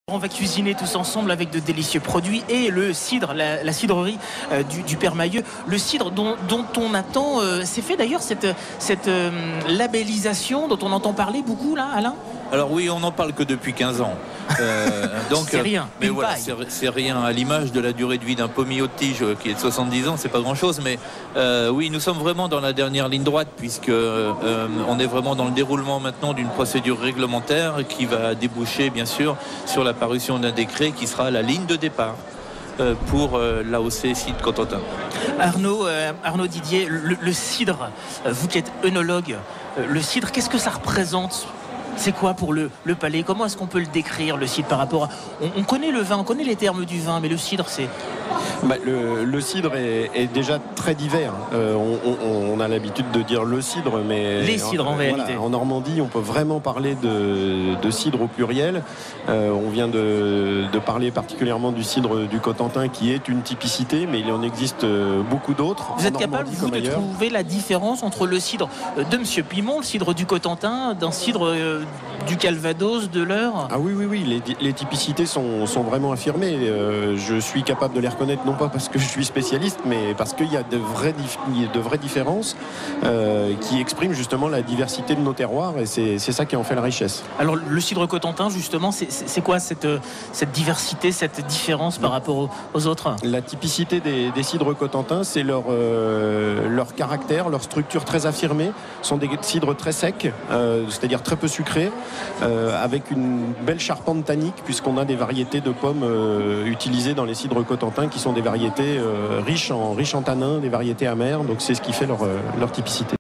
On va cuisiner tous ensemble avec de délicieux produits et le cidre, la cidrerie du Père Mahieu. Le cidre dont on attend, c'est fait d'ailleurs cette labellisation dont on entend parler beaucoup là, Alain. Alors oui, on n'en parle que depuis 15 ans. Donc c'est rien. Mais voilà, c'est rien à l'image de la durée de vie d'un pommier de tige qui est de 70 ans, c'est pas grand-chose. Mais oui, nous sommes vraiment dans la dernière ligne droite puisque on est vraiment dans le déroulement maintenant d'une procédure réglementaire qui va déboucher bien sûr sur la parution d'un décret qui sera la ligne de départ pour l'AOC Cidre Cotentin. Arnaud Didier, le cidre, vous qui êtes œnologue, le cidre, qu'est-ce que ça représente ? C'est quoi pour le palais? Comment est-ce qu'on peut le décrire, le cidre, par rapport à... On connaît le vin, on connaît les termes du vin, mais le cidre, c'est... Le cidre est déjà très divers. On a l'habitude de dire le cidre, mais... Les cidres, en réalité. Voilà, en Normandie, on peut vraiment parler de cidre au pluriel. On vient de parler particulièrement du cidre du Cotentin, qui est une typicité, mais il en existe beaucoup d'autres. Vous êtes capable, vous, de trouver la différence entre le cidre de Monsieur Pimont, le cidre du Cotentin, d'un cidre... du Calvados, de l'Eure? Ah oui, les typicités sont vraiment affirmées. Je suis capable de les reconnaître, non pas parce que je suis spécialiste, mais parce qu'il y a de vraies différences qui expriment justement la diversité de nos terroirs, et c'est ça qui en fait la richesse. Alors le cidre cotentin, justement, c'est quoi cette diversité, cette différence par rapport aux autres? La typicité des cidres cotentins, c'est leur caractère, leur structure très affirmée. Ce sont des cidres très secs, c'est-à-dire très peu sucrés, avec une belle charpente tannique, puisqu'on a des variétés de pommes utilisées dans les cidres cotentins qui sont des variétés riches en tanins, des variétés amères, donc c'est ce qui fait leur typicité.